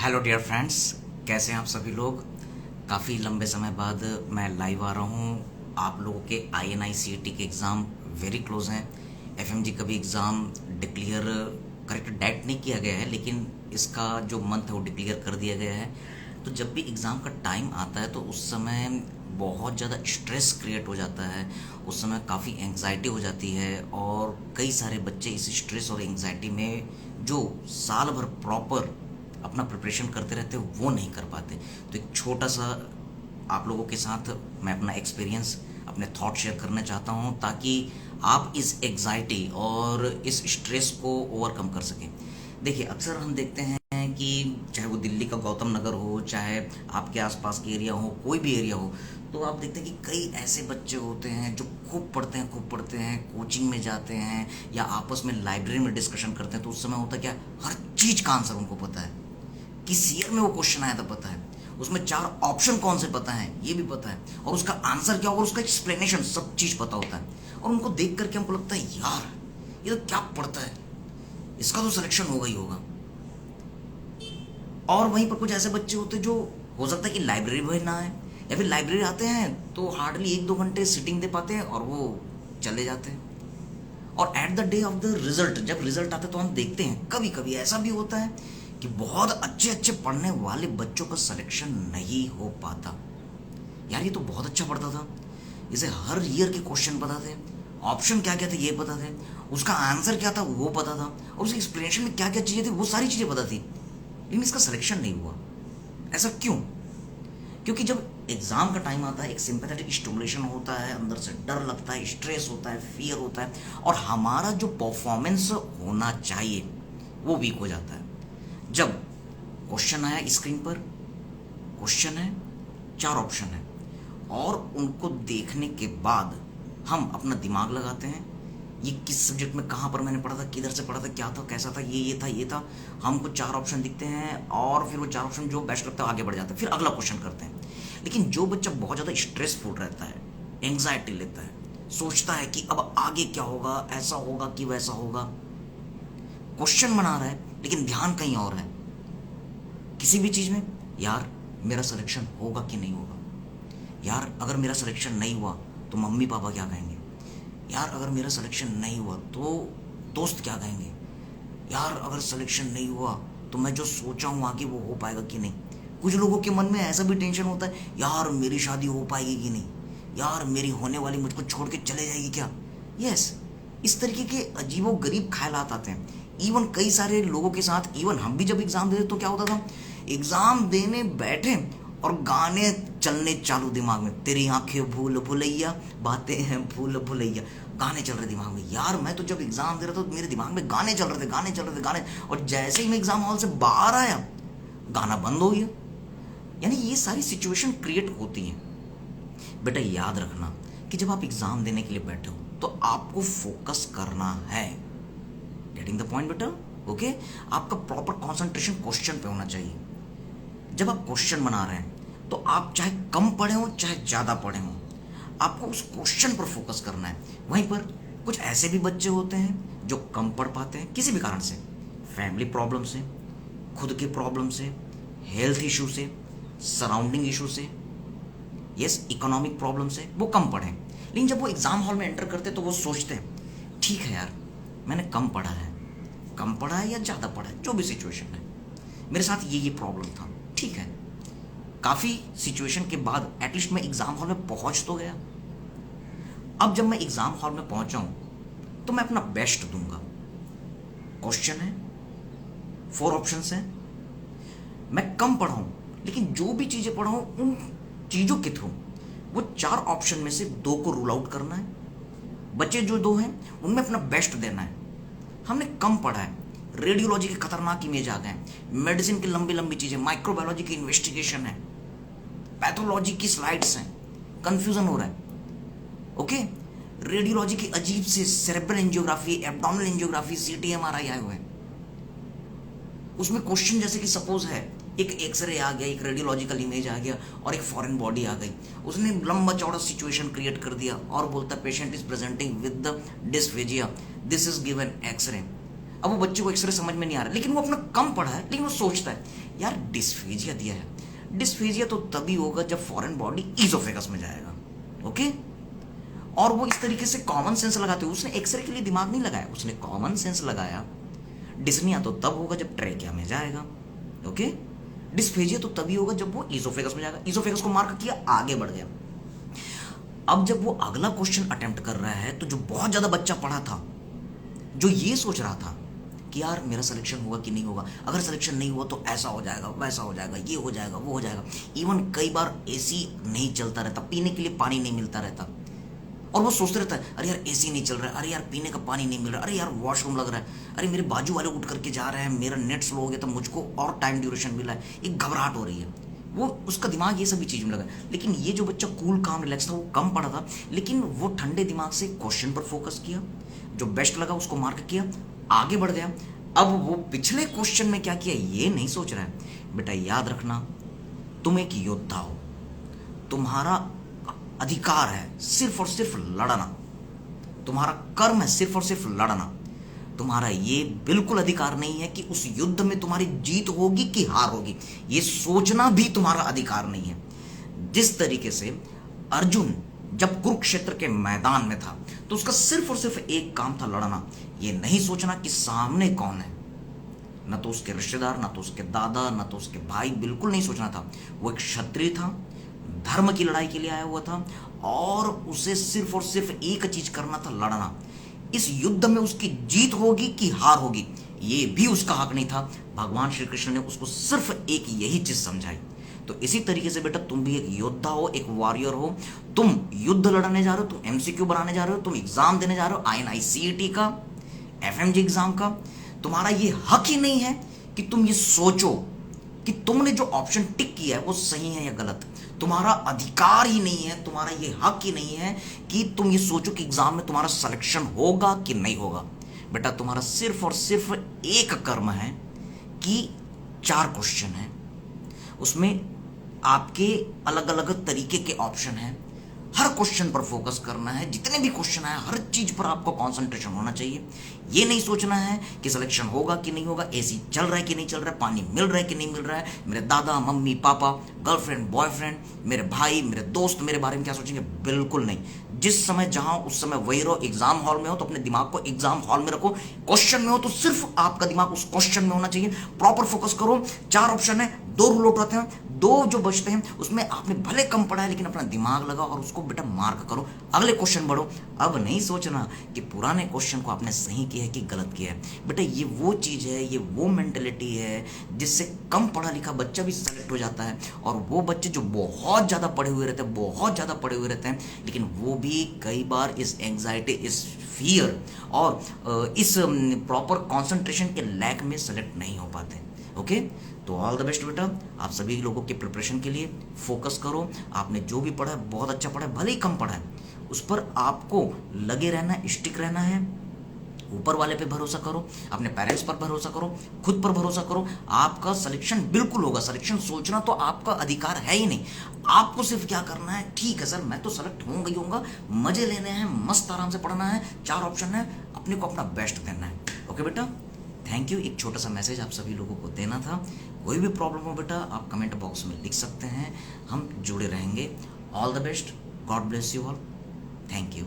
Hello dear friends, कैसे हैं आप सभी लोग। काफ़ी लंबे समय बाद मैं लाइव आ रहा हूँ। आप लोगों के INI-CET के एग्ज़ाम वेरी क्लोज हैं। FMG का भी एग्ज़ाम डिक्लेयर करेक्ट डेट नहीं किया गया है, लेकिन इसका जो मंथ है वो डिक्लेयर कर दिया गया है। तो जब भी एग्ज़ाम का टाइम आता है तो उस समय बहुत ज़्यादा स्ट्रेस क्रिएट हो जाता है, उस समय काफ़ी एंग्जाइटी हो जाती है और कई सारे बच्चे इस स्ट्रेस और एंग्जाइटी में जो साल भर प्रॉपर अपना प्रिपरेशन करते रहते वो नहीं कर पाते। तो एक छोटा सा आप लोगों के साथ मैं अपना एक्सपीरियंस, अपने थॉट शेयर करना चाहता हूँ ताकि आप इस एग्जाइटी और इस स्ट्रेस को ओवरकम कर सकें। देखिए, अक्सर हम देखते हैं कि चाहे वो दिल्ली का गौतम नगर हो, चाहे आपके आसपास के एरिया हो, कोई भी एरिया हो, तो आप देखते हैं कि कई ऐसे बच्चे होते हैं जो खूब पढ़ते हैं, कोचिंग में जाते हैं या आपस में लाइब्रेरी में डिस्कशन करते हैं। तो उस समय होता क्या, हर चीज़ का आंसर उनको पता है। किस ईयर में वो क्वेश्चन आया था पता है, उसमें 4 ऑप्शन कौन से पता है ये भी पता है, और उसका आंसर क्या होगा, उसका एक्सप्लेनेशन, सब चीज़ पता होता है। और उनको देख करके हमको लगता है यार ये तो क्या पढ़ता है, इसका तो सिलेक्शन होगा ही होगा। और वहीं पर कुछ ऐसे बच्चे होते हैं जो हो सकता है कि लाइब्रेरी भी ना आए, या फिर लाइब्रेरी आते हैं तो हार्डली 1-2 घंटे सिटिंग दे पाते हैं और वो चले जाते हैं। और at the day of the result, जब रिजल्ट आता है तो हम देखते हैं कभी कभी ऐसा भी होता है कि बहुत अच्छे अच्छे पढ़ने वाले बच्चों का सिलेक्शन नहीं हो पाता। यार ये तो बहुत अच्छा पढ़ता था, इसे हर ईयर के क्वेश्चन पता थे, ऑप्शन क्या क्या थे ये पता थे, उसका आंसर क्या था वो पता था, और उसके एक्सप्लेनेशन में क्या क्या चीज़ें थी वो सारी चीज़ें पता थी, लेकिन इसका सिलेक्शन नहीं हुआ। ऐसा क्यों? क्योंकि जब एग्जाम का टाइम आता है एक सिंपैथेटिक स्टिमुलेशन होता है, अंदर से डर लगता है, स्ट्रेस होता है, फियर होता है, और हमारा जो परफॉर्मेंस होना चाहिए वो वीक हो जाता है। जब क्वेश्चन आया स्क्रीन पर, क्वेश्चन है, 4 ऑप्शन है, और उनको देखने के बाद हम अपना दिमाग लगाते हैं, ये किस सब्जेक्ट में कहाँ पर मैंने पढ़ा था, किधर से पढ़ा था, क्या था, कैसा था, ये था। हमको 4 ऑप्शन दिखते हैं और फिर वो 4 ऑप्शन जो बेस्ट लगता है आगे बढ़ जाता है, फिर अगला क्वेश्चन करते हैं। लेकिन जो बच्चा बहुत ज़्यादा स्ट्रेसफुल रहता है, एंग्जाइटी लेता है, सोचता है कि अब आगे क्या होगा, ऐसा होगा कि वैसा होगा, क्वेश्चन बना रहा है लेकिन ध्यान कहीं और है, किसी भी चीज़ में, यार मेरा सिलेक्शन होगा कि नहीं होगा, यार अगर मेरा सिलेक्शन नहीं हुआ तो मम्मी पापा क्या कहेंगे, यार अगर मेरा सिलेक्शन नहीं हुआ तो दोस्त क्या कहेंगे, यार अगर सिलेक्शन नहीं हुआ तो मैं जो सोचा हूँ आगे वो हो पाएगा कि नहीं। कुछ लोगों के मन में ऐसा भी टेंशन होता है, यार मेरी शादी हो पाएगी कि नहीं, यार मेरी होने वाली मुझको छोड़ के चले जाएगी क्या। यस, इस तरीके के अजीबो गरीब ख्यालात आते हैं। इवन कई सारे लोगों के साथ, इवन हम भी जब एग्ज़ाम देते तो क्या होता था, एग्ज़ाम देने बैठे और गाने चलने चालू दिमाग में, तेरी आंखें भूल भुलैया, बातें हैं भूल भुलैया, गाने चल रहे दिमाग में। यार मैं तो जब एग्ज़ाम दे रहा था तो मेरे दिमाग में गाने चल रहे थे, गाने, और जैसे ही मैं एग्ज़ाम हॉल से बाहर आया गाना बंद हो गया। यानी ये सारी सिचुएशन क्रिएट होती हैं। बेटा याद रखना कि जब आप एग्ज़ाम देने के लिए बैठे हो तो आपको फोकस करना है। गेटिंग द पॉइंट बेटा? ओके, आपका प्रॉपर कॉन्सेंट्रेशन क्वेश्चन पे होना चाहिए। जब आप क्वेश्चन बना रहे हैं तो आप चाहे कम पढ़े हो चाहे ज़्यादा पढ़े हो, आपको उस क्वेश्चन पर फोकस करना है। वहीं पर कुछ ऐसे भी बच्चे होते हैं जो कम पढ़ पाते हैं किसी भी कारण से, फैमिली प्रॉब्लम से, खुद के प्रॉब्लम से, हेल्थ इशू से, सराउंडिंग इशू से, यस इकोनॉमिक प्रॉब्लम से वो कम पढ़ें। लेकिन जब वो एग्ज़ाम हॉल में एंटर करते तो वो सोचते हैं ठीक है यार मैंने कम पढ़ा है या ज़्यादा पढ़ा है, जो भी सिचुएशन है, मेरे साथ ये प्रॉब्लम था, ठीक है, काफ़ी सिचुएशन के बाद एटलीस्ट मैं एग्ज़ाम हॉल में पहुंच तो गया। अब जब मैं एग्ज़ाम हॉल में पहुंचा हूं तो मैं अपना बेस्ट दूंगा। क्वेश्चन है, 4 ऑप्शंस हैं, मैं कम पढ़ा हूं लेकिन जो भी चीज़ें पढ़ा हूं उन चीज़ों के थ्रू वो 4 ऑप्शन में से 2 को रूल आउट करना है, बचे जो 2 हैं उनमें अपना बेस्ट देना है। हमने कम पढ़ा है, रेडियोलॉजी के खतरनाक इमेज आ गए, मेडिसिन की लंबी लंबी चीज़ें, माइक्रोबायोलॉजी की इन्वेस्टिगेशन है, पैथोलॉजी की स्लाइड्स हैं, कंफ्यूजन हो रहा है। ओके, रेडियोलॉजी की अजीब से cerebral angiography, abdominal angiography, CT MRI आए हुए हैं। उसमें क्वेश्चन जैसे कि सपोज है एक एक्सरे आ गया, एक रेडियोलॉजिकल इमेज आ गया और एक फॉरेन बॉडी आ गई, उसने लंबा चौड़ा सिचुएशन क्रिएट कर दिया और बोलता patient is presenting with the dysphagia, this is given x ray. अब वो बच्चे को एक्सरे समझ में नहीं आ रहा, लेकिन वो अपना कम पढ़ा है, लेकिन वो सोचता है यार डिस्फेजिया दिया है, डिस्फेजिया तो तभी होगा जब फॉरेन बॉडी ईजोफेगस में जाएगा, ओके। और वो इस तरीके से कॉमन सेंस लगाते हुए, उसने एक्सरे के लिए दिमाग नहीं लगाया, उसने कॉमन सेंस लगाया, डिस्निया तो तब होगा जब ट्रेकिया में जाएगा, ओके। डिस्फेजिया तो तभी होगा जब वो ईजोफेगस में जाएगा, ईजोफेगस को मार्क किया, आगे बढ़ गया। अब जब वो अगला क्वेश्चन अटेम्प्ट कर रहा है तो जो बहुत ज्यादा बच्चा पढ़ा था, जो ये सोच रहा था कि यार मेरा सिलेक्शन होगा कि नहीं होगा, अगर सिलेक्शन नहीं हुआ तो ऐसा हो जाएगा, वैसा हो जाएगा, ये हो जाएगा, वो हो जाएगा, इवन कई बार एसी नहीं चलता रहता, पीने के लिए पानी नहीं मिलता रहता, और वो सोचते रहता है अरे यार एसी नहीं चल रहा है, अरे यार पीने का पानी नहीं मिल रहा, अरे यार वॉशरूम लग रहा है, अरे मेरे बाजू वाले उठ करके जा रहे हैं, मेरा नेट स्लो हो गया तो मुझको और टाइम ड्यूरेशन मिला है, एक घबराहट हो रही है, वो उसका दिमाग ये सभी चीज़ में लगा। लेकिन ये जो बच्चा कूल काम रिलैक्स था, वो कम पढ़ा था, लेकिन वो ठंडे दिमाग से क्वेश्चन पर फोकस किया, जो बेस्ट लगा उसको मार्क किया, आगे बढ़ गया। अब वो पिछले क्वेश्चन में क्या किया ये नहीं सोच रहा है। बेटा याद रखना, तुम एक योद्धा हो, तुम्हारा अधिकार है सिर्फ और सिर्फ लड़ना, तुम्हारा कर्म है सिर्फ और सिर्फ लड़ना, तुम्हारा ये बिल्कुल अधिकार नहीं है कि उस युद्ध में तुम्हारी जीत होगी कि हार होगी, ये सोचना भी तुम्हारा अधिकार नहीं है। जिस तरीके से अर्जुन जब कुरुक्षेत्र के मैदान में था तो उसका सिर्फ और सिर्फ एक काम था, लड़ना, ये नहीं सोचना कि सामने कौन है, न तो उसके रिश्तेदार, न तो उसके दादा, न तो उसके भाई, बिल्कुल नहीं सोचना था। वो एक क्षत्रिय था, धर्म की लड़ाई के लिए आया हुआ था, और उसे सिर्फ और सिर्फ एक चीज करना था, लड़ना। इस युद्ध में उसकी जीत होगी कि हार होगी ये भी उसका हक नहीं था। भगवान श्री कृष्ण ने उसको सिर्फ एक यही चीज समझाई। तो इसी तरीके से बेटा तुम भी एक योद्धा हो, एक वॉरियर हो, तुम युद्ध लड़ने जा रहे हो, तुम एमसीक्यू बनाने जा रहे हो, तुम एग्जाम देने जा रहे हो, INICET का, FMG एग्जाम का। तुम्हारा ये हक ही नहीं है कि तुम ये सोचो कि तुमने जो ऑप्शन टिक किया है वो सही है या गलत। तुम्हारा अधिकार ही नहीं है, तुम्हारा ये हक ही नहीं है कि तुम ये सोचो कि एग्जाम में तुम्हारा सिलेक्शन होगा कि नहीं होगा। बेटा तुम्हारा सिर्फ और सिर्फ एक कर्म है कि 4 क्वेश्चन है, उसमें आपके अलग अलग तरीके के ऑप्शन हैं, हर क्वेश्चन पर फोकस करना है, जितने भी क्वेश्चन है हर चीज पर आपको कंसंट्रेशन होना चाहिए। ये नहीं सोचना है कि सिलेक्शन होगा कि नहीं होगा, एसी चल रहा है कि नहीं चल रहा है, पानी मिल रहा है कि नहीं मिल रहा है, मेरे दादा मम्मी पापा, गर्लफ्रेंड बॉयफ्रेंड, मेरे भाई मेरे दोस्त मेरे बारे में क्या सोचेंगे, बिल्कुल नहीं। जिस समय जहां उस समय वही रहो। एग्जाम हॉल में हो तो अपने दिमाग को एग्जाम हॉल में रखो, क्वेश्चन में हो तो सिर्फ आपका दिमाग उस क्वेश्चन में होना चाहिए, प्रॉपर फोकस करो। 4 ऑप्शन है, 2 रूल आउट होते हैं, 2 जो बचते हैं उसमें आपने भले कम पढ़ा है लेकिन अपना दिमाग लगाओ और उसको बेटा मार्क करो, अगले क्वेश्चन बढ़ो। अब नहीं सोचना कि पुराने क्वेश्चन को आपने सही किया है कि गलत किया है। बेटा ये वो चीज़ है, ये वो मेंटेलिटी है जिससे कम पढ़ा लिखा बच्चा भी सेलेक्ट हो जाता है, और वो बच्चे जो बहुत ज़्यादा पढ़े हुए रहते हैं, बहुत ज़्यादा पढ़े हुए रहते हैं, लेकिन वो भी कई बार इस एंग्जाइटी, इस फियर और इस प्रॉपर कॉन्सेंट्रेशन के लैक में सेलेक्ट नहीं हो पाते। ओके, तो ऑल द बेस्ट बेटा, आप सभी लोगों के प्रिपरेशन के लिए फोकस करो। आपने जो भी पढ़ा है बहुत अच्छा पढ़ा है, भले ही कम पढ़ा है, उस पर आपको लगे रहना है, स्टिक रहना है। ऊपर वाले पे भरोसा करो, अपने पेरेंट्स पर भरोसा करो, खुद पर भरोसा करो। आपका सिलेक्शन बिल्कुल होगा। सिलेक्शन सोचना तो आपका अधिकार है ही नहीं, आपको सिर्फ क्या करना है, ठीक है सर मैं तो सेलेक्ट होऊंगा ही होऊंगा, मजे लेने हैं, मस्त आराम से पढ़ना है, 4 ऑप्शन है, अपने को अपना बेस्ट देना है। ओके बेटा, थैंक यू। एक छोटा सा मैसेज आप सभी लोगों को देना था। कोई भी प्रॉब्लम हो बेटा आप कमेंट बॉक्स में लिख सकते हैं, हम जुड़े रहेंगे। All the best, God bless you all, thank you.